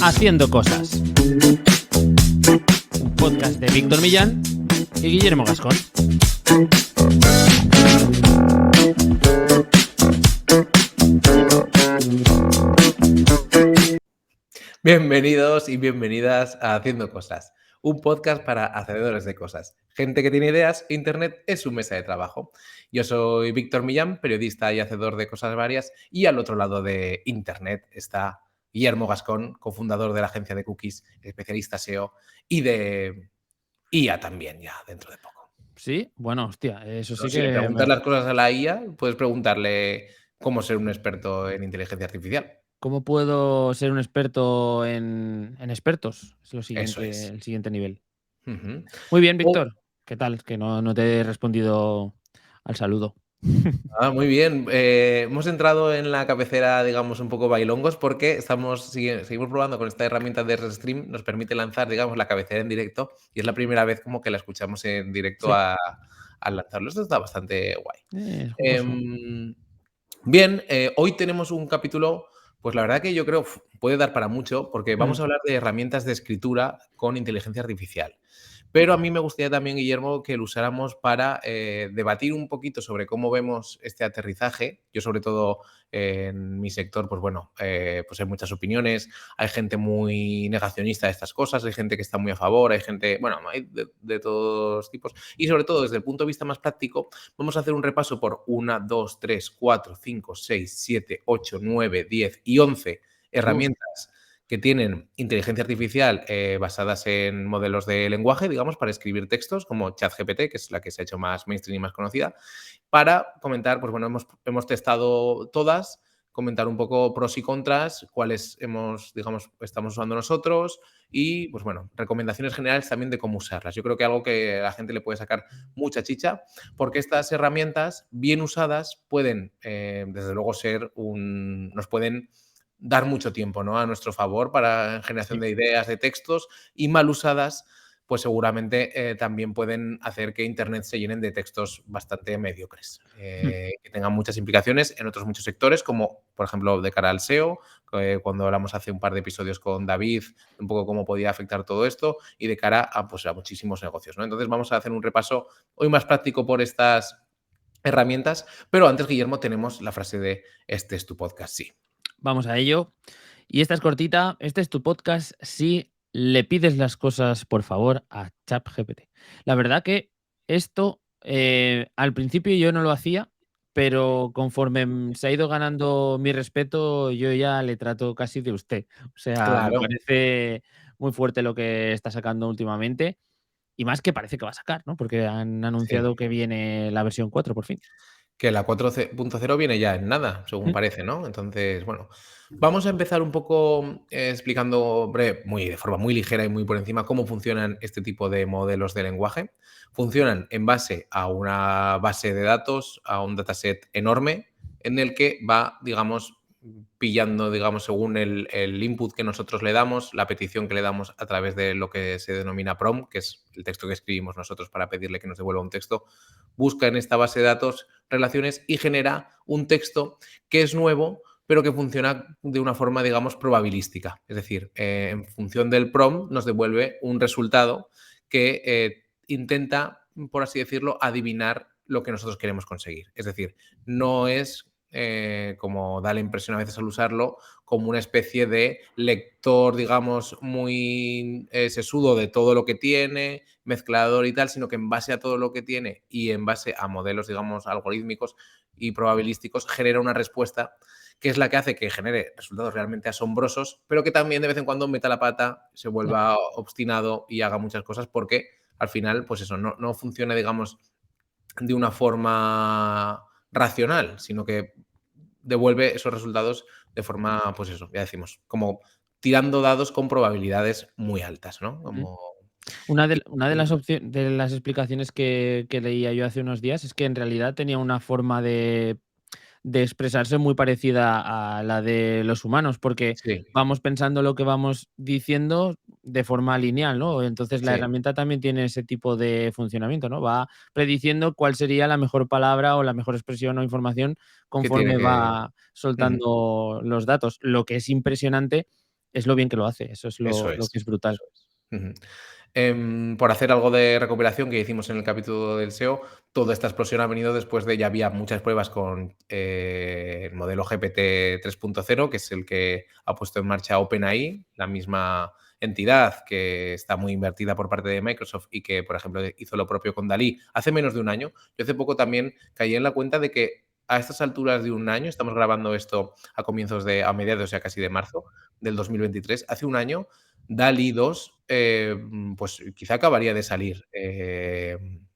Haciendo cosas. Un podcast de Víctor Millán y Guillermo Gascón. Bienvenidos y bienvenidas a Haciendo Cosas, un podcast para hacedores de cosas. Gente que tiene ideas, Internet es su mesa de trabajo. Yo soy Víctor Millán, periodista y hacedor de cosas varias, y al otro lado de Internet está Guillermo Gascón, cofundador de la agencia de cookies, especialista SEO y de IA también, ya dentro de poco. Sí, bueno, hostia, eso sí No, si le que... preguntas las cosas a la IA, puedes preguntarle cómo ser un experto en inteligencia artificial. ¿Cómo puedo ser un experto en expertos? Es Eso es. el siguiente nivel. Ujú. Muy bien, O- Víctor. ¿Qué tal? Que no te he respondido al saludo. Muy bien. Hemos entrado en la cabecera, digamos, un poco bailongos porque seguimos probando con esta herramienta de Restream. Nos permite lanzar, digamos, la cabecera en directo y es la primera vez como que la escuchamos en directo Sí, al lanzarlo. Esto está bastante guay. es jugoso. Bien, hoy tenemos un capítulo, pues la verdad que yo creo puede dar para mucho porque Mm, vamos a hablar de herramientas de escritura con inteligencia artificial. Pero a mí me gustaría también, Guillermo, que lo usáramos para debatir un poquito sobre cómo vemos este aterrizaje. Yo, sobre todo, en mi sector, pues bueno, pues hay muchas opiniones. Hay gente muy negacionista de estas cosas, hay gente que está muy a favor, hay gente, bueno, hay de todos tipos. Y sobre todo, desde el punto de vista más práctico, vamos a hacer un repaso por 1, 2, 3, 4, 5, 6, 7, 8, 9, 10 y 11 uf, herramientas que tienen inteligencia artificial basadas en modelos de lenguaje, digamos, para escribir textos, como ChatGPT, que es la que se ha hecho más mainstream y más conocida, para comentar, pues bueno, hemos testado todas, comentar un poco pros y contras, cuáles digamos, estamos usando nosotros y, pues bueno, recomendaciones generales también de cómo usarlas. Yo creo que algo que a la gente le puede sacar mucha chicha, porque estas herramientas, bien usadas, pueden, desde luego, nos pueden dar mucho tiempo, ¿no?, a nuestro favor para generación sí. de ideas, de textos, y mal usadas, pues seguramente también pueden hacer que Internet se llenen de textos bastante mediocres, Mm. que tengan muchas implicaciones en otros muchos sectores, como por ejemplo de cara al SEO, cuando hablamos hace un par de episodios con David, un poco cómo podía afectar todo esto, y de cara a, pues, a muchísimos negocios, ¿no? Entonces vamos a hacer un repaso hoy más práctico por estas herramientas, pero antes, Guillermo, tenemos la frase de este es tu podcast, sí. Vamos a ello. Y esta es cortita. Este es tu podcast si le pides las cosas, por favor, a ChatGPT. La verdad que esto, al principio yo no lo hacía, pero conforme se ha ido ganando mi respeto, yo ya le trato casi de usted. O sea, me Claro. parece muy fuerte lo que está sacando últimamente y más que parece que va a sacar, ¿no? Porque han Sí. anunciado que viene la versión 4 por fin. Que la 4.0 viene ya en nada, según Mm, parece, ¿no? Entonces, bueno, vamos a empezar un poco explicando de forma muy ligera y muy por encima cómo funcionan este tipo de modelos de lenguaje. Funcionan en base a una base de datos, a un dataset enorme, en el que va, digamos, pillando, digamos, según el input que nosotros le damos, la petición que le damos a través de lo que se denomina prompt, que es el texto que escribimos nosotros para pedirle que nos devuelva un texto, busca en esta base de datos relaciones y genera un texto que es nuevo, pero que funciona de una forma, digamos, probabilística. Es decir, en función del prompt nos devuelve un resultado que intenta, por así decirlo, adivinar lo que nosotros queremos conseguir. Es decir, no es, como da la impresión a veces al usarlo, como una especie de lector, digamos, muy sesudo de todo lo que tiene, mezclador y tal, sino que en base a todo lo que tiene y en base a modelos, digamos, algorítmicos y probabilísticos, genera una respuesta que es la que hace que genere resultados realmente asombrosos, pero que también de vez en cuando meta la pata, se ya. vuelva obstinado y haga muchas cosas porque al final, pues eso, no funciona, digamos, de una forma racional, sino que devuelve esos resultados de forma, pues eso, ya decimos, como tirando dados con probabilidades muy altas, ¿no? Ujú. Como Una de las de las explicaciones que leía yo hace unos días es que en realidad tenía una forma de expresarse muy parecida a la de los humanos, porque Sí, vamos pensando lo que vamos diciendo de forma lineal, ¿no? Entonces la sí. herramienta también tiene ese tipo de funcionamiento, ¿no? Va prediciendo cuál sería la mejor palabra o la mejor expresión o información Que tiene conforme que va ujú, soltando los datos. Lo que es impresionante es lo bien que lo hace, eso es eso lo que es es, brutal. eso es. Ujú. Por hacer algo de recopilación que hicimos en el capítulo del SEO, toda esta explosión ha venido después de ya había muchas pruebas con el modelo GPT 3.0, que es el que ha puesto en marcha OpenAI, la misma entidad que está muy invertida por parte de Microsoft y que, por ejemplo, hizo lo propio con Dalí hace menos de un año. Yo hace poco también caí en la cuenta de que a estas alturas de un año, estamos grabando esto a mediados ya casi de marzo del 2023, hace un año DALL-E 2, pues quizá acabaría de salir,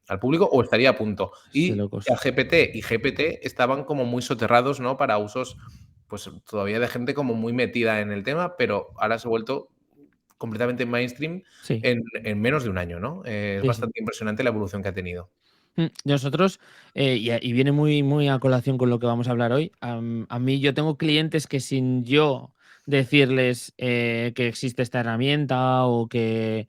al público o estaría a punto. Es de Y locos. ChatGPT y GPT estaban como muy soterrados, ¿no? Para usos, pues todavía de gente como muy metida en el tema, pero ahora se ha vuelto completamente mainstream Sí, en menos de un año, ¿no? Es sí, sí. bastante impresionante la evolución que ha tenido. Nosotros, y viene muy a colación con lo que vamos a hablar hoy, a mí yo tengo clientes que sin yo decirles que existe esta herramienta o que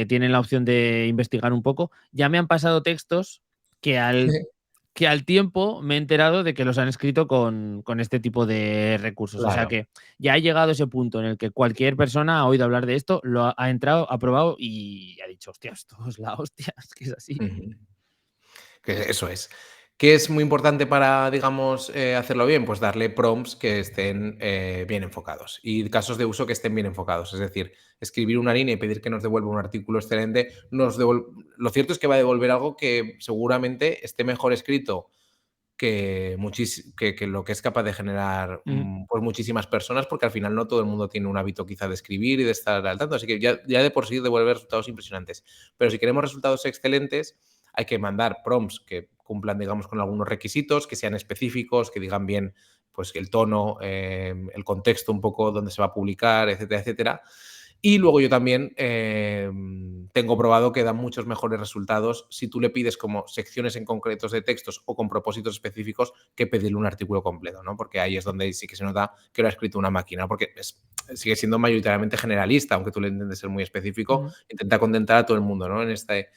tienen la opción de investigar un poco, ya me han pasado textos que al tiempo me he enterado de que los han escrito con este tipo de recursos. O sea Claro. que ya ha llegado ese punto en el que cualquier persona ha oído hablar de esto, ha entrado, ha probado y ha dicho, hostia, esto es la hostia, es que es así. Ujú. Que eso es. ¿Qué es muy importante para, digamos, hacerlo bien? Pues darle prompts que estén bien enfocados y casos de uso que estén bien enfocados. Es decir, escribir una línea y pedir que nos devuelva un artículo excelente, lo cierto es que va a devolver algo que seguramente esté mejor escrito que lo que es capaz de generar Ujú. pues muchísimas personas, porque al final no todo el mundo tiene un hábito quizá de escribir y de estar al tanto. Así que ya de por sí devuelve resultados impresionantes. Pero si queremos resultados excelentes, hay que mandar prompts que cumplan, digamos, con algunos requisitos, que sean específicos, que digan bien pues el tono, el contexto un poco donde se va a publicar, etcétera, etcétera. Y luego yo también tengo probado que dan muchos mejores resultados si tú le pides como secciones en concretos de textos o con propósitos específicos que pedirle un artículo completo, ¿no? Porque ahí es donde sí que se nota que lo ha escrito una máquina, porque sigue siendo mayoritariamente generalista, aunque tú le intentes ser muy específico, Ujú. intenta contentar a todo el mundo, ¿no? En este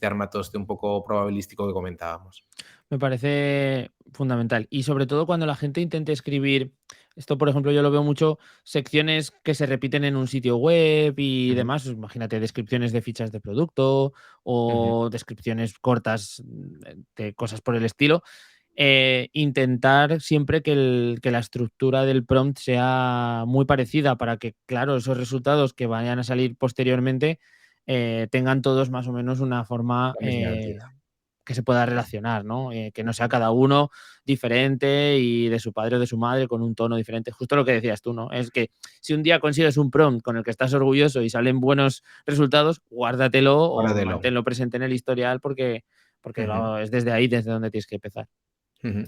armatoste un poco probabilístico que comentábamos. Me parece fundamental. Y sobre todo cuando la gente intente escribir, esto por ejemplo yo lo veo mucho, secciones que se repiten en un sitio web y Ujú, demás, pues, imagínate descripciones de fichas de producto ujú, o descripciones cortas de cosas por el estilo. Intentar siempre que la estructura del prompt sea muy parecida para que, claro, esos resultados que vayan a salir posteriormente tengan todos más o menos una forma la misma entidad. que se pueda relacionar, ¿no? Que no sea cada uno diferente y de su padre o de su madre con un tono diferente. Justo lo que decías tú, ¿no? Es que si un día consigues un prompt con el que estás orgulloso y salen buenos resultados, guárdatelo o Guárdatelo. manténlo presente en el historial porque Ujú. es desde ahí desde donde tienes que empezar. Ujú.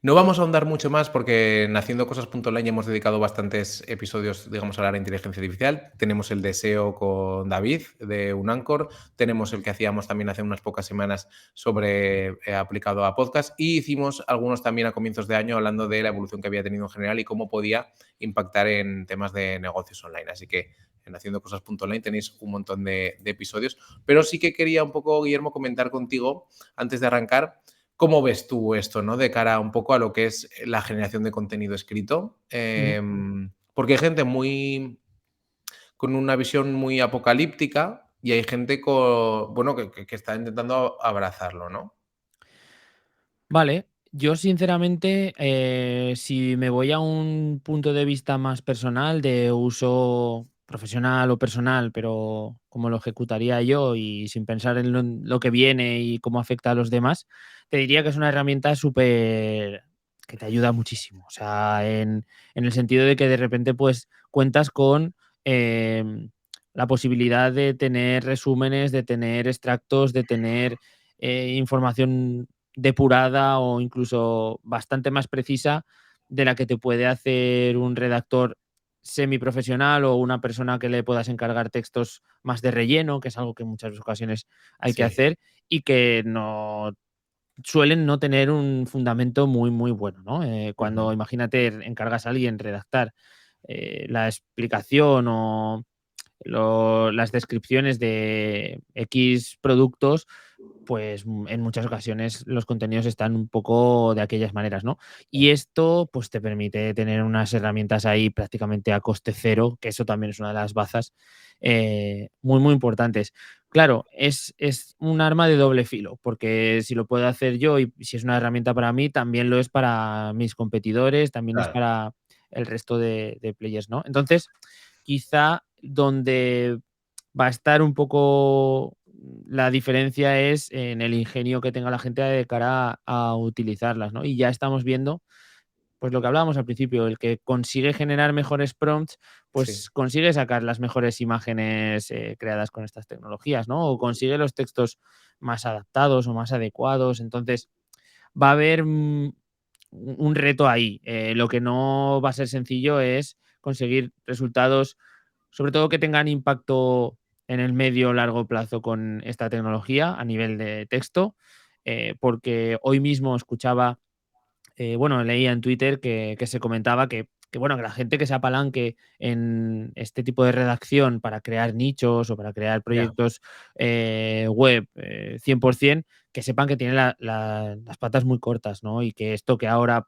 No vamos a ahondar mucho más porque en Haciendo Cosas.online ya hemos dedicado bastantes episodios, digamos, a hablar de inteligencia artificial. Tenemos el de SEO con David de Unancor, tenemos el que hacíamos también hace unas pocas semanas sobre aplicado a podcast y hicimos algunos también a comienzos de año hablando de la evolución que había tenido en general y cómo podía impactar en temas de negocios online. Así que en Haciendo Cosas.online tenéis un montón de episodios, pero sí que quería un poco, Guillermo, comentar contigo antes de arrancar. ¿Cómo ves tú esto, no? De cara un poco a lo que es la generación de contenido escrito. Ujú. Porque hay gente con una visión muy apocalíptica y hay gente bueno, que está intentando abrazarlo, ¿no? Vale, yo sinceramente, si me voy a un punto de vista más personal, de uso profesional o personal, pero cómo lo ejecutaría yo y sin pensar en lo que viene y cómo afecta a los demás, te diría que es una herramienta súper que te ayuda muchísimo. O sea, en el sentido de que de repente pues cuentas con la posibilidad de tener resúmenes, de tener extractos, de tener información depurada o incluso bastante más precisa de la que te puede hacer un redactor semiprofesional o una persona que le puedas encargar textos más de relleno, que es algo que en muchas ocasiones hay que Sí. hacer y que no. suelen no tener un fundamento muy, muy bueno, ¿no? Ujú. Cuando, imagínate, encargas a alguien redactar la explicación o las descripciones de X productos, pues en muchas ocasiones los contenidos están un poco de aquellas maneras, ¿no? Y esto pues te permite tener unas herramientas ahí prácticamente a coste cero, que eso también es una de las bazas muy, muy importantes. Claro, es un arma de doble filo, porque si lo puedo hacer yo y si es una herramienta para mí, también lo es para mis competidores, también es Claro, para el resto de players, ¿no? Entonces, quizá donde va a estar un poco la diferencia es en el ingenio que tenga la gente de cara a utilizarlas, ¿no? Y ya estamos viendo, pues lo que hablábamos al principio, el que consigue generar mejores prompts, sí. pues consigue sacar las mejores imágenes creadas con estas tecnologías, ¿no? O consigue los textos más adaptados o más adecuados. Entonces, va a haber un reto ahí. Lo que no va a ser sencillo es conseguir resultados, sobre todo que tengan impacto en el medio o largo plazo con esta tecnología a nivel de texto, porque hoy mismo escuchaba bueno, leía en Twitter que se comentaba bueno, que la gente que se apalanque en este tipo de redacción para crear nichos o para crear Ya. proyectos web 100%, que sepan que tienen las patas muy cortas, ¿no? Y que esto que ahora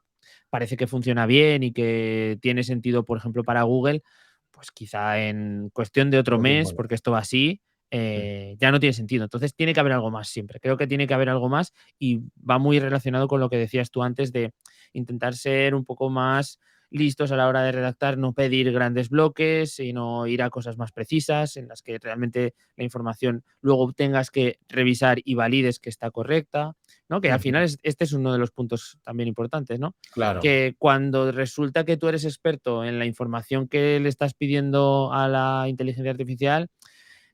parece que funciona bien y que tiene sentido, por ejemplo, para Google, pues quizá en cuestión de otro Un tiempo mes, no. porque esto va así, Mm. ya no tiene sentido. Entonces tiene que haber algo más siempre. Creo que tiene que haber algo más y va muy relacionado con lo que decías tú antes de intentar ser un poco más listos a la hora de redactar, no pedir grandes bloques, sino ir a cosas más precisas, en las que realmente la información luego tengas que revisar y valides que está correcta, ¿no? Que al Ujú. final este es uno de los puntos también importantes, ¿no? Claro. Que cuando resulta que tú eres experto en la información que le estás pidiendo a la inteligencia artificial,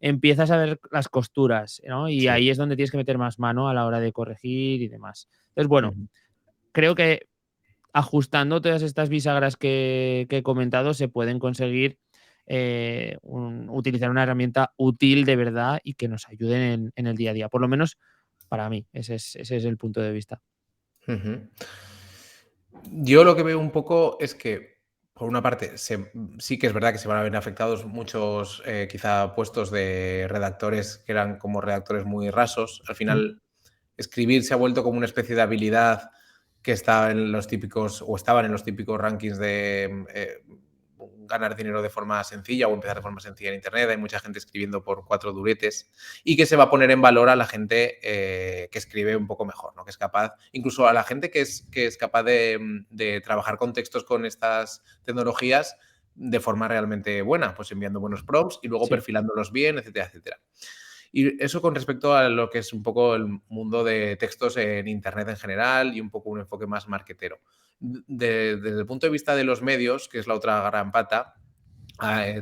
empiezas a ver las costuras, ¿no? Y Sí. ahí es donde tienes que meter más mano a la hora de corregir y demás. Entonces, bueno, Ujú. creo que ajustando todas estas bisagras que he comentado, se pueden conseguir utilizar una herramienta útil de verdad y que nos ayude en el día a día. Por lo menos para mí, ese es el punto de vista. Ujú. Yo lo que veo un poco es que, por una parte, sí que es verdad que se van a ver afectados muchos, quizá, puestos de redactores que eran como redactores muy rasos. Al Mm, final, escribir se ha vuelto como una especie de habilidad que está en los típicos, o estaban en los típicos rankings de ganar dinero de forma sencilla o empezar de forma sencilla en Internet. Hay mucha gente escribiendo por cuatro duretes y que se va a poner en valor a la gente que escribe un poco mejor, ¿no? Que es capaz, incluso a la gente que es capaz de trabajar con textos con estas tecnologías de forma realmente buena, pues enviando buenos prompts y luego sí. perfilándolos bien, etcétera, etcétera. Y eso con respecto a lo que es un poco el mundo de textos en Internet en general y un poco un enfoque más marketero. Desde el punto de vista de los medios, que es la otra gran pata,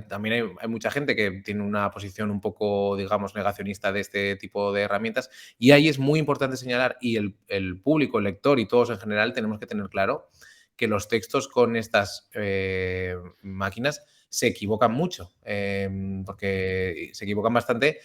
también hay mucha gente que tiene una posición un poco, digamos, negacionista de este tipo de herramientas y ahí es muy importante señalar, y el público, el lector y todos en general tenemos que tener claro que los textos con estas máquinas se equivocan mucho, porque se equivocan bastante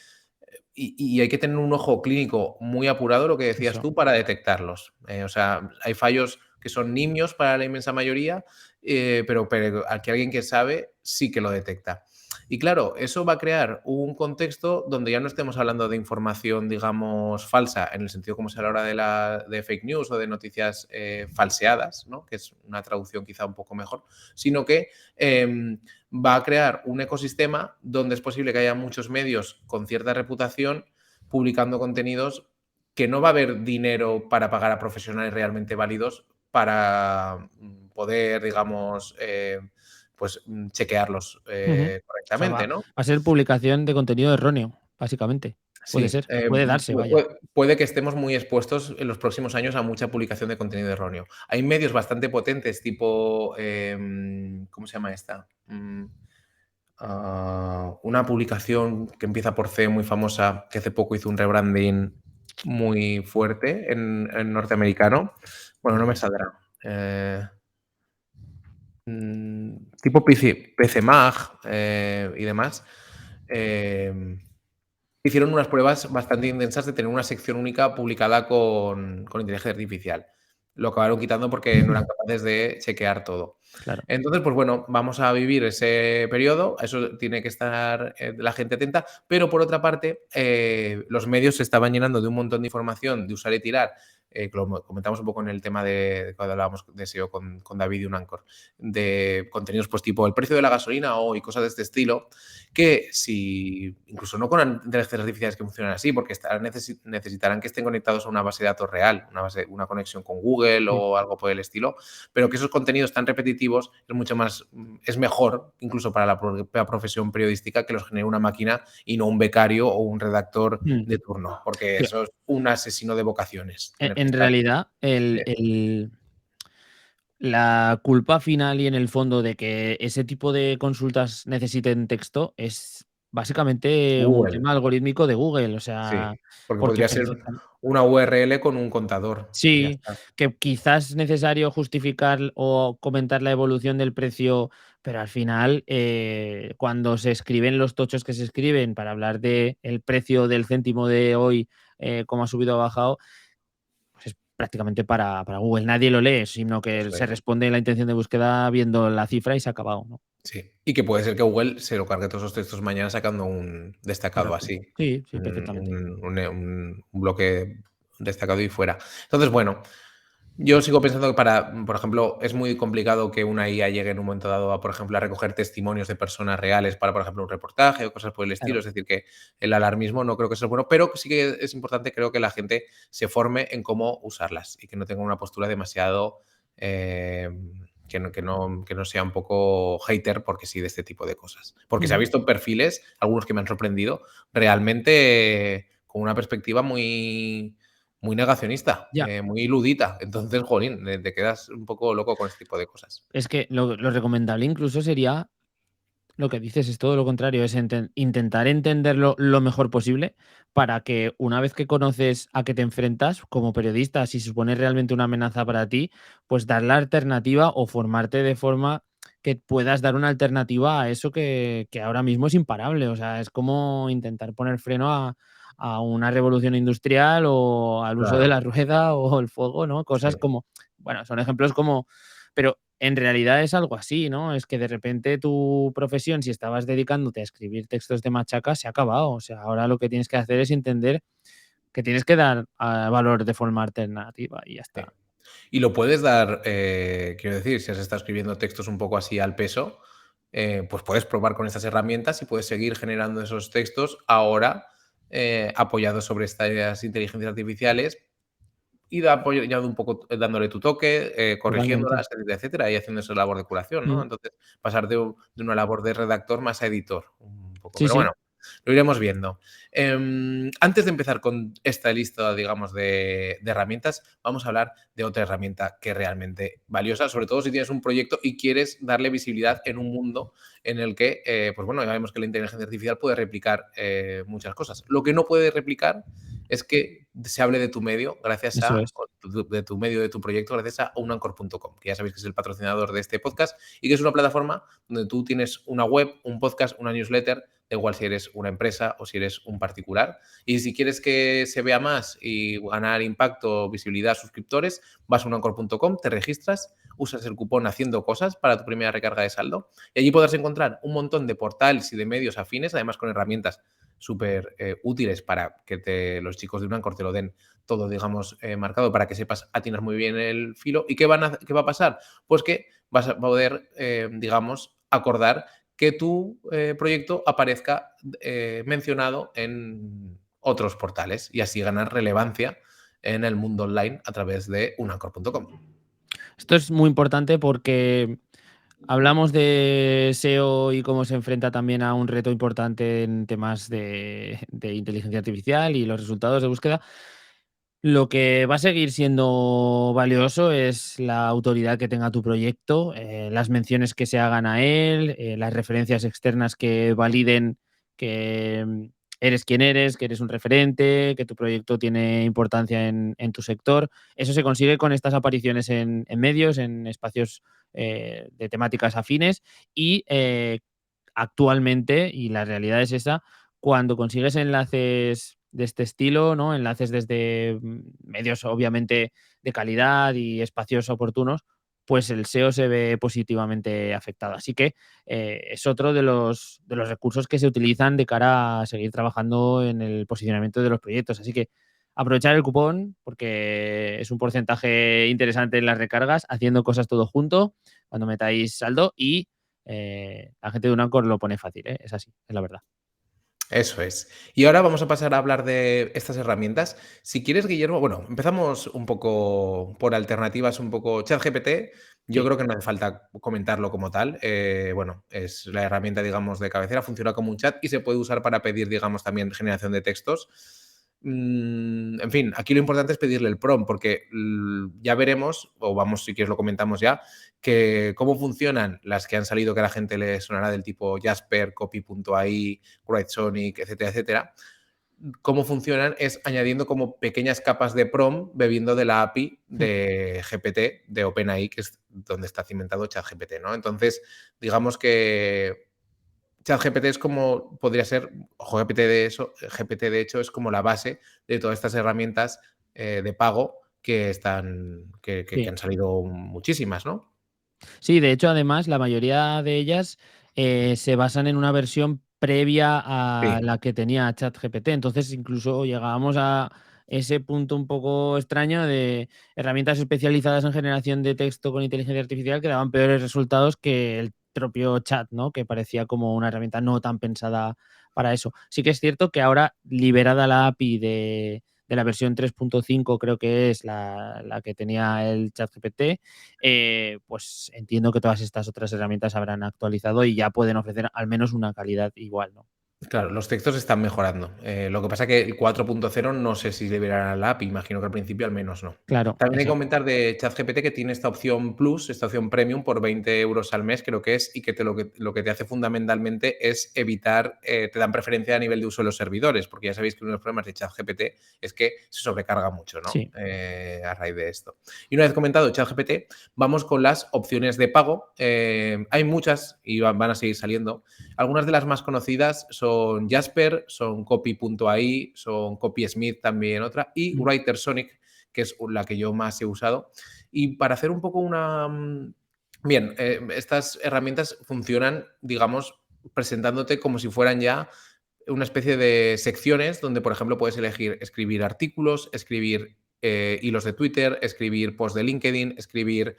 y hay que tener un ojo clínico muy apurado, lo que decías Eso. tú, para detectarlos. O sea, hay fallos que son nimios para la inmensa mayoría, pero aquí alguien que sabe sí que lo detecta. Y claro, eso va a crear un contexto donde ya no estemos hablando de información, digamos, falsa, en el sentido como es a la hora de fake news o de noticias falseadas, ¿no? Que es una traducción quizá un poco mejor, sino que va a crear un ecosistema donde es posible que haya muchos medios con cierta reputación publicando contenidos que no va a haber dinero para pagar a profesionales realmente válidos para poder, digamos, pues chequearlos Ujú. O sea, correctamente, ¿no? va a ser publicación de contenido erróneo, básicamente. Puede Sí, ser, puede darse, vaya. puede que estemos muy expuestos en los próximos años a mucha publicación de contenido erróneo. Hay medios bastante potentes, tipo, ¿cómo se llama esta? Una publicación que empieza por C, muy famosa, que hace poco hizo un rebranding muy fuerte en norteamericano. Bueno, Ni no me idea. saldrá. Tipo PC Mag y demás. hicieron unas pruebas bastante intensas de tener una sección única publicada con inteligencia artificial. Lo acabaron quitando porque no eran capaces de chequear todo. Claro. Entonces, pues bueno, vamos a vivir ese periodo, a eso tiene que estar la gente atenta, pero por otra parte, los medios se estaban llenando de un montón de información de usar y tirar, que lo comentamos un poco en el tema de cuando hablábamos de SEO con David y Unancor, de contenidos pues tipo el precio de la gasolina o y cosas de este estilo, que si, incluso no con inteligencias artificiales que funcionan así, porque necesitarán que estén conectados a una base de datos real, una conexión con Google Sí. o algo por el estilo, pero que esos contenidos tan repetitivos es mejor, incluso para la propia profesión periodística, que los genere una máquina y no un becario o un redactor Mm. de turno, porque Pero, eso es un asesino de vocaciones, tener que en estar. realidad, la culpa final y en el fondo de que ese tipo de consultas necesiten texto es básicamente un Google, tema algorítmico de Google, o sí, sea, porque porque podría ser perfectamente. una URL con un contador y ya Sí, está. que quizás es necesario justificar o comentar la evolución del precio, pero al final, cuando se escriben los tochos que se escriben para hablar de el precio del céntimo de hoy, cómo ha subido o bajado, pues es prácticamente para Google. Nadie lo lee, sino que Eso se es. responde la intención de búsqueda viendo la cifra y se ha acabado, ¿no? Sí, y que puede ser que Google se lo cargue todos esos textos mañana sacando un destacado Correcto. así, Sí, sí, un perfectamente. un bloque destacado y fuera. Entonces, bueno, yo sigo pensando que por ejemplo, es muy complicado que una IA llegue en un momento dado a, por ejemplo, a recoger testimonios de personas reales para, por ejemplo, un reportaje o cosas por el estilo. Claro. Es decir, que el alarmismo no creo que sea bueno, pero sí que es importante, creo que la gente se forme en cómo usarlas y que no tenga una postura demasiado, eh, que no sea un poco hater, porque sí, de este tipo de cosas. Porque se ha Ujú. visto perfiles, algunos que me han sorprendido, realmente con una perspectiva muy negacionista, Ya. muy ludita. Entonces, jolín, te quedas un poco loco con este tipo de cosas. Es que lo recomendable incluso sería lo que dices, es todo lo contrario, es intentar entenderlo lo mejor posible para que una vez que conoces a qué te enfrentas como periodista, si supone realmente una amenaza para ti, pues dar la alternativa o formarte de forma que puedas dar una alternativa a eso que ahora mismo es imparable. O sea, es como intentar poner freno a una revolución industrial o al uso de Claro, la rueda o el fuego, ¿no? sí, Cosas como, bueno, son ejemplos como, pero en realidad es algo así, ¿no? Es que de repente tu profesión, si estabas dedicándote a escribir textos de machaca, se ha acabado. O sea, ahora lo que tienes que hacer es entender que tienes que dar, valor de forma alternativa y ya sí. está. Y lo puedes dar, quiero decir, si has estado escribiendo textos un poco así al peso, pues puedes probar con estas herramientas y puedes seguir generando esos textos ahora, apoyados sobre estas inteligencias artificiales y apoyando un poco, dándole tu toque, Totalmente. corrigiéndolas, etcétera, etcétera, y haciendo esa labor de curación, ¿no? Mm. Entonces, pasar de una labor de redactor más a editor, un poco. Sí, Pero sí. bueno, lo iremos viendo. Antes de empezar con esta lista, digamos, de herramientas, vamos a hablar de otra herramienta que es realmente valiosa, sobre todo si tienes un proyecto y quieres darle visibilidad en un mundo en el que, pues bueno, ya vemos que la inteligencia artificial puede replicar muchas cosas. Lo que no puede replicar es que se hable de tu medio gracias Eso a, es. o de tu medio, de tu proyecto, gracias a unancor.com, que ya sabéis que es el patrocinador de este podcast y que es una plataforma donde tú tienes una web, un podcast, una newsletter, da igual si eres una empresa o si eres un particular. Y si quieres que se vea más y ganar impacto, visibilidad, suscriptores, vas a unancor.com, te registras, usas el cupón Haciendo Cosas para tu primera recarga de saldo y allí podrás encontrar un montón de portales y de medios afines, además con herramientas súper útiles para que los chicos de Unancor te lo den todo, digamos, marcado para que sepas atinar muy bien el filo. ¿Y qué va a pasar? Pues que vas a poder, digamos, acordar que tu proyecto aparezca mencionado en otros portales y así ganar relevancia en el mundo online a través de unancor.com. Esto es muy importante porque hablamos de SEO y cómo se enfrenta también a un reto importante en temas de inteligencia artificial y los resultados de búsqueda. Lo que va a seguir siendo valioso es la autoridad que tenga tu proyecto, las menciones que se hagan a él, las referencias externas que validen que eres quien eres, que eres un referente, que tu proyecto tiene importancia en tu sector. Eso se consigue con estas apariciones en medios, en espacios de temáticas afines y actualmente, y la realidad es esa, cuando consigues enlaces de este estilo, ¿no? Enlaces desde medios obviamente de calidad y espacios oportunos, pues el SEO se ve positivamente afectado. Así que es otro de los recursos que se utilizan de cara a seguir trabajando en el posicionamiento de los proyectos. Así que aprovechar el cupón porque es un porcentaje interesante en las recargas, haciendo cosas todo junto cuando metáis saldo y la gente de Unancor lo pone fácil, ¿eh? Es así, es la verdad. Eso es. Y ahora vamos a pasar a hablar de estas herramientas. Si quieres, Guillermo, bueno, empezamos un poco por alternativas, un poco ChatGPT. Yo Sí, creo que no hace falta comentarlo como tal. Bueno, es la herramienta, digamos, de cabecera, funciona como un chat y se puede usar para pedir, digamos, también generación de textos. En fin, aquí lo importante es pedirle el prompt, porque ya veremos, o vamos, si quieres lo comentamos ya, que cómo funcionan las que han salido que a la gente le sonará del tipo Jasper, Copy.ai, Sonic, etcétera, etcétera. Cómo funcionan es añadiendo como pequeñas capas de prompt bebiendo de la API mm, de GPT, de OpenAI, que es donde está cimentado ChatGPT, ¿no? Entonces, digamos que ChatGPT es como, podría ser, ojo, GPT de hecho es como la base de todas estas herramientas de pago que están, que sí. han salido muchísimas, ¿no? Sí, de hecho, además, la mayoría de ellas se basan en una versión previa a Sí, la que tenía ChatGPT. Entonces, incluso llegábamos a ese punto un poco extraño de herramientas especializadas en generación de texto con inteligencia artificial que daban peores resultados que el propio chat, ¿no? Que parecía como una herramienta no tan pensada para eso. Sí que es cierto que ahora, liberada la API de la versión 3.5, creo que es la que tenía el ChatGPT, pues entiendo que todas estas otras herramientas habrán actualizado y ya pueden ofrecer al menos una calidad igual, ¿no? claro, los textos están mejorando. Lo que pasa que el 4.0 no sé si liberará la API, imagino que al principio al menos no. Claro, También hay que exacto. comentar de ChatGPT que tiene esta opción Plus, esta opción Premium por 20 euros al mes, creo que es, y que, lo que te hace fundamentalmente es evitar, te dan preferencia a nivel de uso de los servidores, porque ya sabéis que uno de los problemas de ChatGPT es que se sobrecarga mucho, ¿no? Sí. A raíz de esto. Y una vez comentado ChatGPT, vamos con las opciones de pago. Hay muchas y van a seguir saliendo. Algunas de las más conocidas son Jasper, son Copy.ai, son Copysmith también otra, y Mm, Writersonic, que es la que yo más he usado. Y para hacer un poco una... Bien, estas herramientas funcionan, digamos, presentándote como si fueran ya una especie de secciones donde, por ejemplo, puedes elegir escribir artículos, escribir hilos de Twitter, escribir posts de LinkedIn, escribir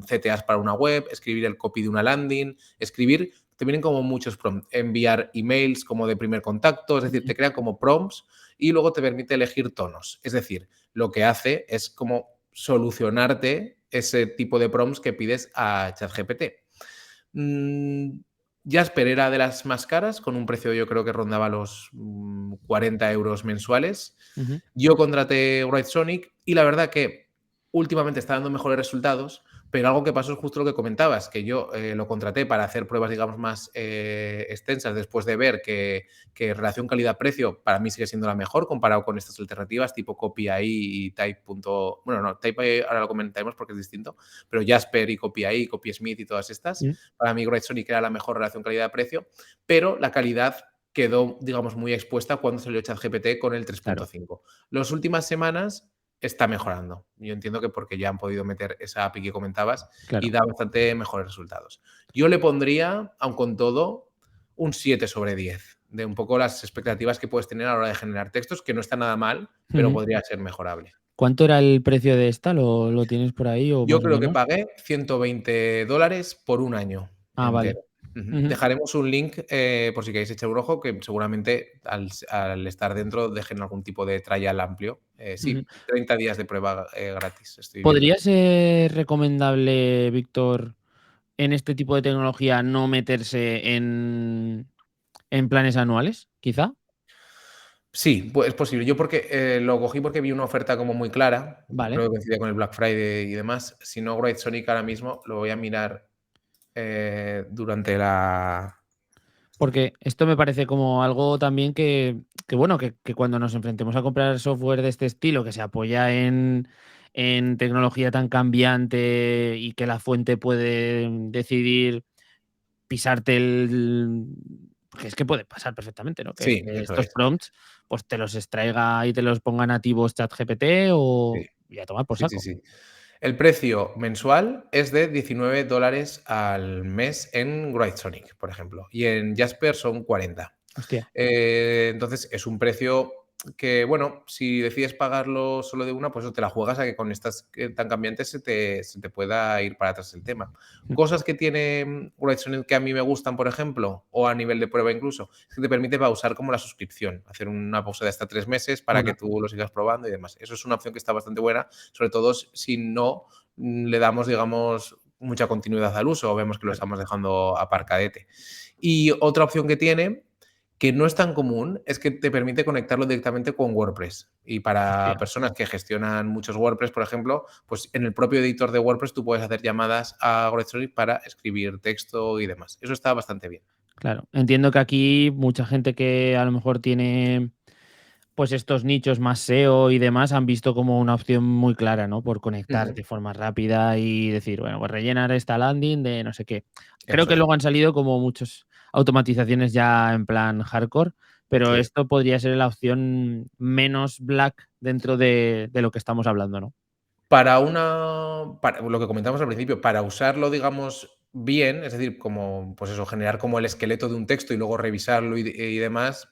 CTAs para una web, escribir el copy de una landing, escribir, te vienen como muchos prompts, enviar emails como de primer contacto, es decir, mm, te crean como prompts y luego te permite elegir tonos. Es decir, lo que hace es como solucionarte ese tipo de prompts que pides a ChatGPT. Mm, Jasper era de las más caras, con un precio yo creo que rondaba los 40 euros mensuales. ujú. Yo contraté Write y la verdad que últimamente está dando mejores resultados, pero algo que pasó es justo lo que comentabas, que yo lo contraté para hacer pruebas, digamos, más extensas después de ver que relación calidad-precio para mí sigue siendo la mejor comparado con estas alternativas tipo CopyAI y Type. Bueno, no, TypeAI ahora lo comentaremos porque es distinto, pero Jasper y CopyAI, CopySmith y todas estas, Mm, para mí Sonic era la mejor relación calidad-precio, pero la calidad quedó, digamos, muy expuesta cuando salió ChatGPT con el claro, 3.5. Las últimas semanas está mejorando. Yo entiendo que porque ya han podido meter esa API que comentabas y claro. da bastante mejores resultados. Yo le pondría, aun con todo, un 7 sobre 10 de un poco las expectativas que puedes tener a la hora de generar textos, que no está nada mal, pero Ujú. podría ser mejorable. ¿Cuánto era el precio de esta? ¿Lo tienes por ahí o Yo más o creo que menos? pagué $120 por un año Ah, vale. entero. Ujú. Ujú, Dejaremos un link, por si queréis echar un ojo, que seguramente al estar dentro dejen algún tipo de trial amplio. ujú. Sí, 30 días de prueba, gratis, estoy viendo ¿Podría aquí. ser recomendable, Víctor, en este tipo de tecnología no meterse en planes anuales, quizá? Sí, pues es posible. Yo porque, lo cogí porque vi una oferta como muy clara, Vale. creo que coincidía con el Black Friday y demás. Si no, Bright Sonic ahora mismo lo voy a mirar, durante la Porque esto me parece como algo también que bueno, que cuando nos enfrentemos a comprar software de este estilo, que se apoya en tecnología tan cambiante y que la fuente puede decidir pisarte porque es que puede pasar perfectamente, ¿no? Que Sí, eso estos es. prompts, pues te los extraiga y te los ponga nativos ChatGPT Sí, y a tomar por sí, sí, saco. sí. El precio mensual es de $19 al mes en Writesonic, por ejemplo, y en Jasper son 40. Hostia, Entonces es un precio que, bueno, si decides pagarlo solo de una, pues te la juegas a que con estas tan cambiantes se te pueda ir para atrás el tema. mm, Cosas que tiene Writesonic que a mí me gustan, por ejemplo, o a nivel de prueba incluso, es que te permite pausar como la suscripción, hacer una pausa de hasta 3 meses para que mola, tú lo sigas probando y demás. Eso es una opción que está bastante buena, sobre todo si no le damos, digamos, mucha continuidad al uso o vemos que lo claro. estamos dejando aparcadete. Y otra opción que tiene que no es tan común, es que te permite conectarlo directamente con WordPress. Y para Hostia, personas que gestionan muchos WordPress, por ejemplo, pues en el propio editor de WordPress tú puedes hacer llamadas a Wordstory para escribir texto y demás. Eso está bastante bien. claro. Entiendo que aquí mucha gente que a lo mejor tiene, pues, estos nichos más SEO y demás, han visto como una opción muy clara, ¿no? Por conectar Ujú. de forma rápida y decir, bueno, pues rellenar esta landing de no sé qué. Creo Eso que es. luego han salido como muchas automatizaciones ya en plan hardcore, pero Sí. esto podría ser la opción menos black dentro de lo que estamos hablando, ¿no? Para lo que comentamos al principio, para usarlo, digamos, bien, es decir, como, pues eso, generar como el esqueleto de un texto y luego revisarlo y demás,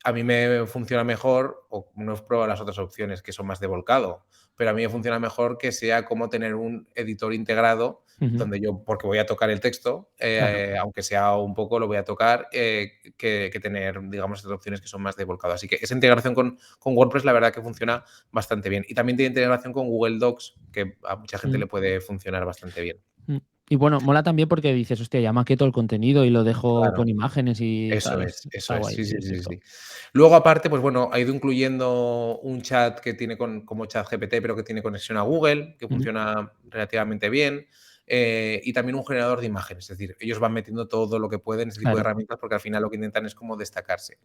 a mí me funciona mejor, o no he probado las otras opciones que son más de volcado, pero a mí me funciona mejor que sea como tener un editor integrado Ujú, donde yo, porque voy a tocar el texto, claro, aunque sea un poco, lo voy a tocar, que tener, digamos, estas opciones que son más de volcado. Así que esa integración con WordPress, la verdad que funciona bastante bien. Y también tiene integración con Google Docs, que a mucha gente mm. le puede funcionar bastante bien. Mm. Y bueno, mola también porque dices: "Hostia, ya maqueto el contenido y lo dejo Claro. con imágenes y Eso tal". es, Está eso es. guay, Sí, sí, sí, es sí, cierto. sí. Luego, aparte, pues bueno, ha ido incluyendo un chat que tiene como ChatGPT, pero que tiene conexión a Google, que Ujú, funciona relativamente bien, y también un generador de imágenes. Es decir, ellos van metiendo todo lo que pueden, ese tipo de claro. herramientas, porque al final lo que intentan es como destacarse.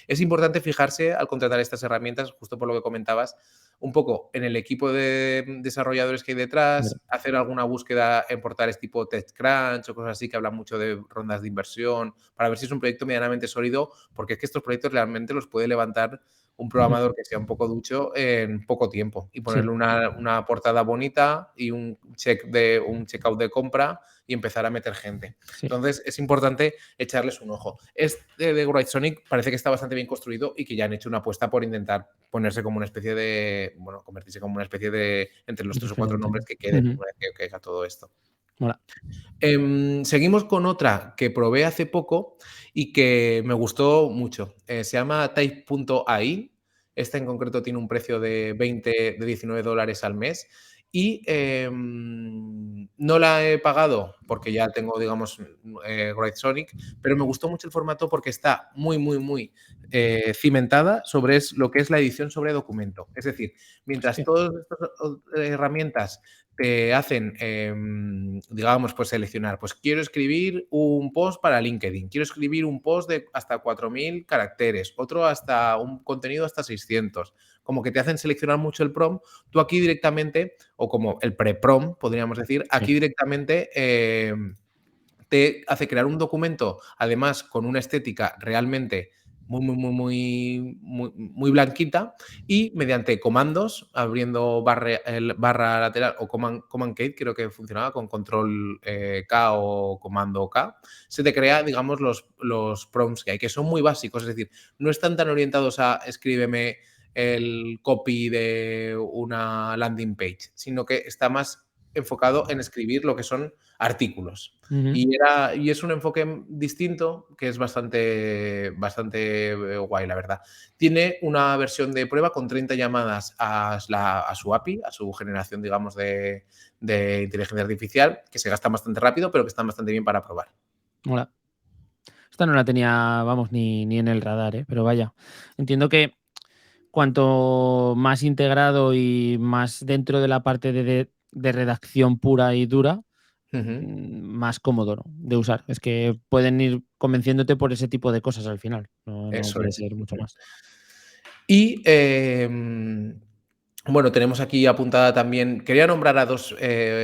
Es importante fijarse al contratar estas herramientas, justo por lo que comentabas, un poco en el equipo de desarrolladores que hay Claro. detrás, hacer alguna búsqueda en portales tipo TechCrunch o cosas así que hablan mucho de rondas de inversión, para ver si es un proyecto medianamente sólido, porque es que estos proyectos realmente los puede levantar un Ujú. programador que sea un poco ducho en poco tiempo y Sí, ponerle una portada bonita y un checkout de compra y empezar a meter gente. sí. Entonces, es importante echarles un ojo. Este de Writesonic parece que está bastante bien construido y que ya han hecho una apuesta por intentar ponerse como una especie de, bueno, convertirse como una especie de, entre los 3 o 4 Referente, nombres ¿no? que queden Ujú. una vez que caiga todo esto. Mola. Seguimos con otra que probé hace poco y que me gustó mucho. Se llama Type.ai. Esta en concreto tiene un precio de $19 al mes y no la he pagado porque ya tengo, digamos, Writesonic, pero me gustó mucho el formato porque está muy, muy, muy cimentada sobre lo que es la edición sobre documento. Es decir, mientras Hostia. todas estas herramientas te hacen, digamos, pues seleccionar, pues quiero escribir un post para LinkedIn, quiero escribir un post de hasta 4000 caracteres, otro hasta un contenido hasta 600. Como que te hacen seleccionar mucho el prompt, tú aquí directamente, o como el pre-prompt, podríamos decir, Sí. aquí directamente te hace crear un documento, además con una estética realmente muy, muy, muy, muy, muy, muy blanquita y mediante comandos, abriendo barra lateral o command K, creo que funcionaba con control K o comando K, se te crea, digamos, los prompts que hay, que son muy básicos, es decir, no están tan orientados a escríbeme el copy de una landing page, sino que está más enfocado en escribir lo que son artículos. Ujú. Y es un enfoque distinto que es bastante guay, la verdad. Tiene una versión de prueba con 30 llamadas a su API, a su generación, digamos, de inteligencia artificial, que se gasta bastante rápido, pero que están bastante bien para probar. Mola. Esta no la tenía, vamos, ni en el radar, ¿eh? Pero vaya. Entiendo que cuanto más integrado y más dentro de la parte de redacción pura y dura, Ujú. más cómodo, ¿no? De usar. Es que pueden ir convenciéndote por ese tipo de cosas al final. No Eso puede es. ser mucho Ujú. más. Y, bueno, tenemos aquí apuntada también quería nombrar a 2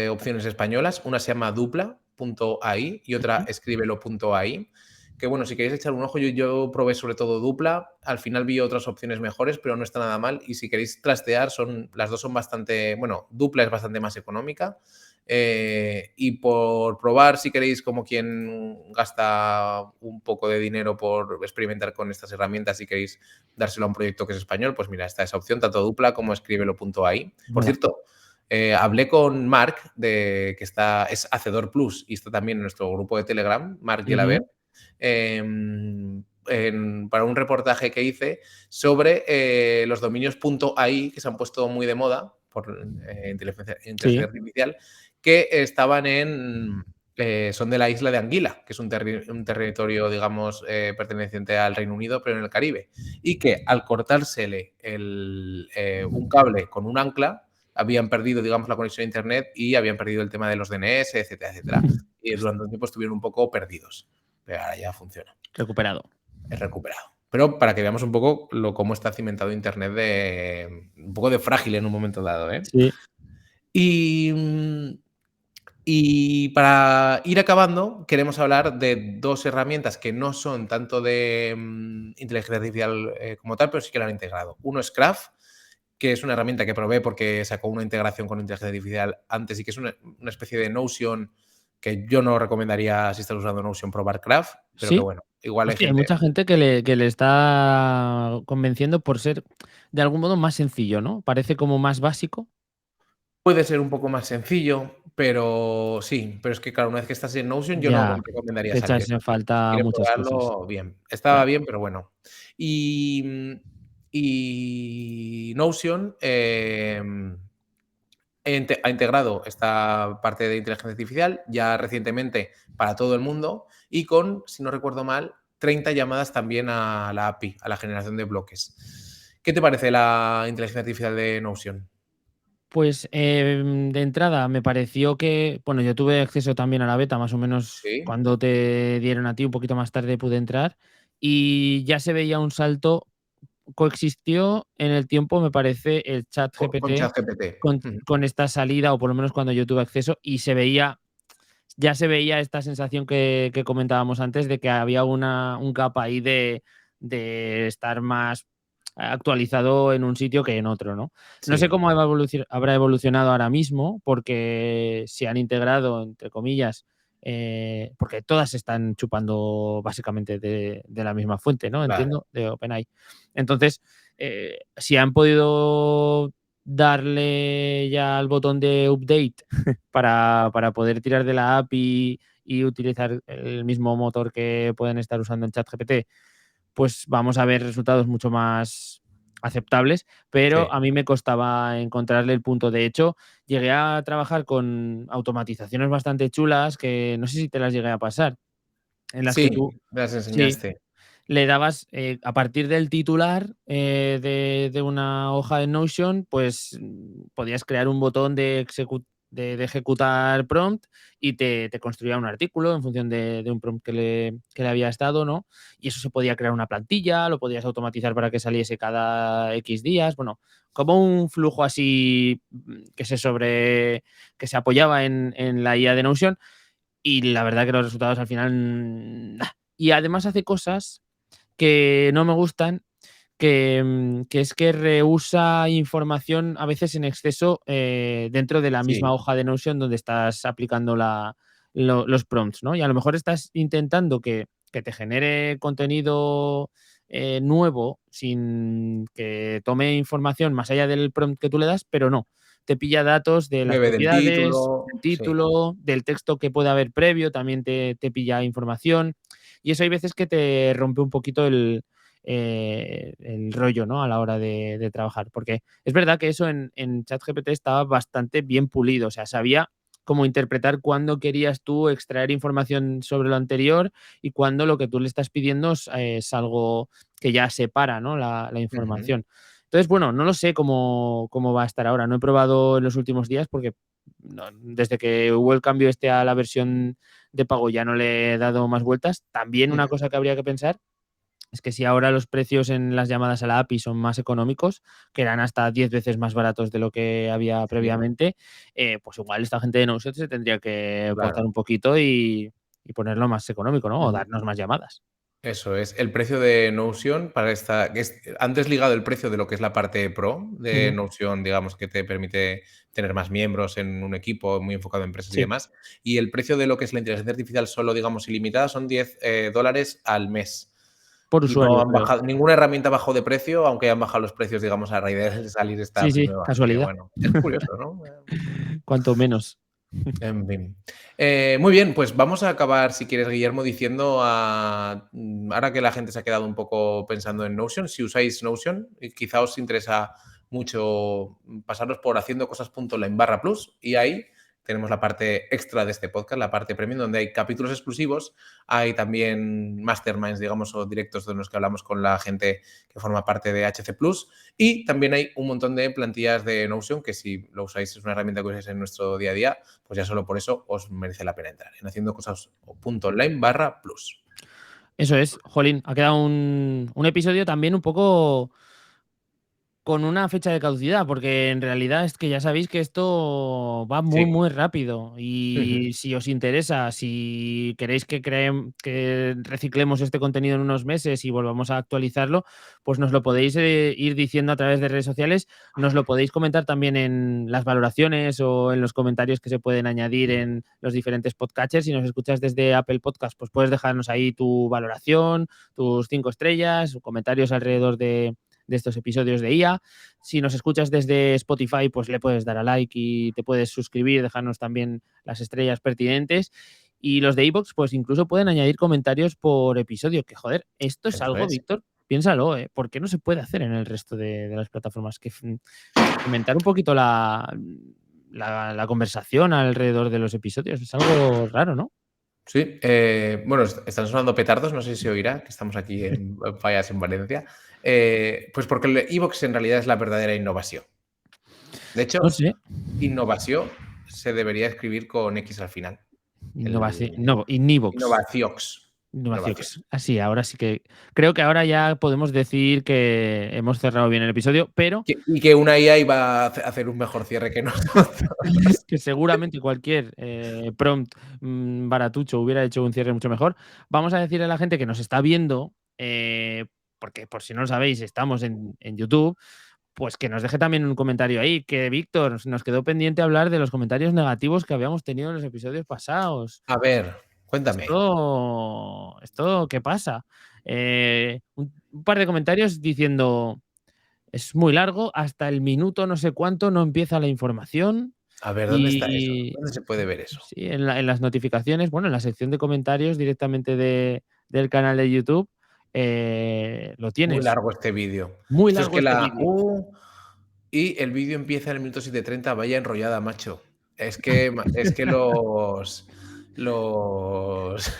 opciones españolas. Una se llama Dupla.ai y otra Ujú. Escríbelo.ai, que bueno, si queréis echar un ojo, yo probé sobre todo Dupla, al final vi otras opciones mejores, pero no está nada mal. Y si queréis trastear, las dos son bastante, bueno, Dupla es bastante más económica. Y por probar, si queréis, como quien gasta un poco de dinero por experimentar con estas herramientas, si queréis dárselo a un proyecto que es español, pues mira, está esa opción, tanto Dupla como escríbelo.ai. Por Mola. cierto, hablé con Marc, que es Hacedor Plus y está también en nuestro grupo de Telegram, Marc Ujú. Gelabert, para un reportaje que hice sobre los dominios .ai, que se han puesto muy de moda por inteligencia Sí. artificial, que estaban son de la isla de Anguila, que es un territorio, digamos, perteneciente al Reino Unido, pero en el Caribe, y que al cortársele un cable con un ancla, habían perdido, digamos, la conexión a Internet y habían perdido el tema de los DNS, etcétera, etcétera. Y durante un tiempo estuvieron un poco perdidos, pero ahora ya funciona, Recuperado. es recuperado. Pero para que veamos un poco cómo está cimentado Internet, un poco de frágil en un momento dado, ¿eh? Sí. Y, y para ir acabando, queremos hablar de dos herramientas que no son tanto de inteligencia artificial como tal, pero sí que la han integrado. Uno es Craft, que es una herramienta que probé porque sacó una integración con inteligencia artificial antes y que es una especie de Notion que yo no recomendaría, si estás usando Notion, probar Craft, pero que Sí. bueno, igual hay Hostia, hay gente. mucha gente que le está convenciendo por ser, de algún modo, más sencillo, ¿no? Parece como más básico. Puede ser un poco más sencillo, pero sí, pero es que claro, una vez que estás en Notion, yo no Ya, recomendaría te salir. echas Es en decir, si falta quieres muchas cosas. probarlo, bien. Estaba Ya. bien, pero bueno. Y Notion ha integrado esta parte de inteligencia artificial ya recientemente para todo el mundo y con, si no recuerdo mal, 30 llamadas también a la API, a la generación de bloques. ¿Qué te parece la inteligencia artificial de Notion? Pues, de entrada me pareció que, bueno, yo tuve acceso también a la beta, más o menos Sí, cuando te dieron a ti, un poquito más tarde pude entrar, y ya se veía un salto. Coexistió en el tiempo, me parece, el con ChatGPT ChatGPT. con esta salida, o por lo menos cuando yo tuve acceso, y ya se veía esta sensación que comentábamos antes, de que había un gap ahí de estar más actualizado en un sitio que en otro, ¿no? No sé Sí, cómo habrá evolucionado ahora mismo, porque se han integrado, entre comillas, porque todas se están chupando básicamente de la misma fuente, ¿no? claro. Entiendo, de OpenAI. Entonces, si han podido darle ya al botón de update para poder tirar de la API y utilizar el mismo motor que pueden estar usando en ChatGPT, pues vamos a ver resultados mucho más aceptables, pero Sí. a mí me costaba encontrarle el punto. De hecho, llegué a trabajar con automatizaciones bastante chulas que no sé si te las llegué a pasar, en las que Sí, tú me las sí, enseñaste. le dabas, a partir del titular, de una hoja de Notion, pues, podías crear un botón de ejecutar prompt y te construía un artículo en función de un prompt que le habías dado, ¿no? Y eso se podía crear una plantilla, lo podías automatizar para que saliese cada X días, bueno, como un flujo así, que se apoyaba en la IA de Notion, y la verdad que los resultados al final, y además hace cosas que no me gustan, que es que reusa información a veces en exceso, dentro de la misma Sí. hoja de Notion donde estás aplicando los prompts, ¿no? Y a lo mejor estás intentando que te genere contenido, nuevo sin que tome información más allá del prompt que tú le das, pero no, te pilla datos de las Bebe del propiedades, del título, sí. título, del texto que puede haber previo, también te pilla información, y eso hay veces que te rompe un poquito el rollo, ¿no? A la hora de trabajar. Porque es verdad que eso en ChatGPT estaba bastante bien pulido, o sea, sabía cómo interpretar cuándo querías tú extraer información sobre lo anterior y cuándo lo que tú le estás pidiendo es algo que ya separa, ¿no? La Ujú. información. Entonces, bueno, no lo sé cómo va a estar ahora. No he probado en los últimos días porque desde que hubo el cambio este a la versión de pago ya no le he dado más vueltas. También una Ujú. cosa que habría que pensar es que si ahora los precios en las llamadas a la API son más económicos, que eran hasta 10 veces más baratos de lo que había Sí, previamente, pues igual esta gente de Notion se tendría que portar claro. un poquito y ponerlo más económico, ¿no? O Ujú. darnos más llamadas. Eso es. El precio de Notion para esta que es antes ligado el precio de lo que es la parte pro de Ujú. Notion, digamos, que te permite tener más miembros en un equipo muy enfocado en empresas y Sí, demás. Y el precio de lo que es la inteligencia artificial solo, digamos, ilimitada son 10 dólares al mes. por Y no usuario, han creo. bajado, ninguna herramienta bajó de precio, aunque hayan bajado los precios, digamos, a raíz de salir esta Sí, sí, primera. Así que casualidad. bueno, es curioso, ¿no? Cuanto menos. En fin. Muy bien, pues vamos a acabar, si quieres, Guillermo, diciendo ahora que la gente se ha quedado un poco pensando en Notion, si usáis Notion, quizá os interesa mucho pasaros por haciendocosas.online/plus y ahí tenemos la parte extra de este podcast, la parte premium, donde hay capítulos exclusivos, hay también masterminds, digamos, o directos de los que hablamos con la gente que forma parte de HC Plus y también hay un montón de plantillas de Notion que si lo usáis, es una herramienta que usáis en nuestro día a día, pues ya solo por eso os merece la pena entrar en haciendocosas.online/plus. Eso es, jolín, ha quedado un episodio también un poco con una fecha de caducidad, porque en realidad es que ya sabéis que esto va muy, Sí. muy rápido. Ujú. Y si os interesa, si queréis que reciclemos este contenido en unos meses y volvamos a actualizarlo, pues nos lo podéis ir diciendo a través de redes sociales. Nos lo podéis comentar también en las valoraciones o en los comentarios que se pueden añadir en los diferentes podcatchers. Si nos escuchas desde Apple Podcast, pues puedes dejarnos ahí tu valoración, tus 5 estrellas, comentarios alrededor de estos episodios de IA. Si nos escuchas desde Spotify, pues le puedes dar a like y te puedes suscribir, dejarnos también las estrellas pertinentes. Y los de iVoox, pues incluso pueden añadir comentarios por episodio, que joder, esto es Eso algo, es. Víctor, piénsalo, ¿eh? ¿Por qué no se puede hacer en el resto de las plataformas? Que fomentar un poquito la conversación alrededor de los episodios es algo raro, ¿no? Sí, bueno, están sonando petardos, no sé si se oirá, que estamos aquí en Fallas, en Valencia. Pues porque el iVoox en realidad es la verdadera innovación. De No hecho, sé. innovación se debería escribir con X al final. Innovación, El no, Innivox. Innovaciox. Innovación. Innovaciones. Así, ahora sí que creo que ahora ya podemos decir que hemos cerrado bien el episodio, pero Y que una IA iba a hacer un mejor cierre que nosotros. que seguramente cualquier prompt baratucho hubiera hecho un cierre mucho mejor. Vamos a decirle a la gente que nos está viendo, porque por si no lo sabéis, estamos en YouTube, pues que nos deje también un comentario ahí, que Víctor nos quedó pendiente hablar de los comentarios negativos que habíamos tenido en los episodios pasados. A ver, cuéntame. ¿Esto qué pasa? Un par de comentarios diciendo: "Es muy largo, hasta el minuto no sé cuánto no empieza la información", A ver, ¿dónde está eso? y ¿Dónde se puede ver eso? sí, en las notificaciones, bueno, en la sección de comentarios directamente del canal de YouTube, lo Muy tienes. largo este vídeo. Muy Esto es largo que este vídeo. y el vídeo empieza en el minuto 7:30, vaya enrollada, macho. Es que los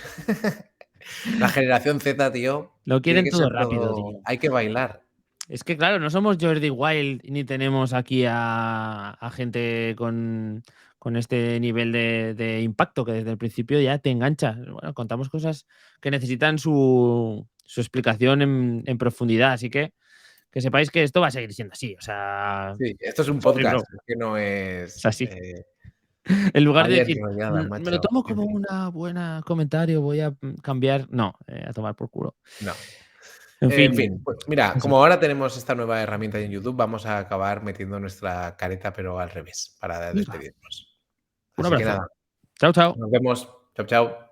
la generación Z, tío, Lo tiene quieren que ser todo rápido, todo tío. hay que bailar. Es que claro, no somos Jordi Wild ni tenemos aquí a gente con este nivel de impacto que desde el principio ya te engancha. Bueno, contamos cosas que necesitan su explicación en profundidad, así que sepáis que esto va a seguir siendo así. O sea, Sí, esto es un sorry, podcast, bro, es que no es es, así. En lugar de vaya decir: enrollada, Me lo macho". tomo En como fin, una buena comentario, voy a cambiar". No, a tomar por culo. no. En En fin, fin, pues mira, eso. como ahora tenemos esta nueva herramienta en YouTube, vamos a acabar metiendo nuestra careta, pero al revés, para Venga, despedirnos. un Así que abrazo. nada, Chao, chao. nos vemos. Chao, chao.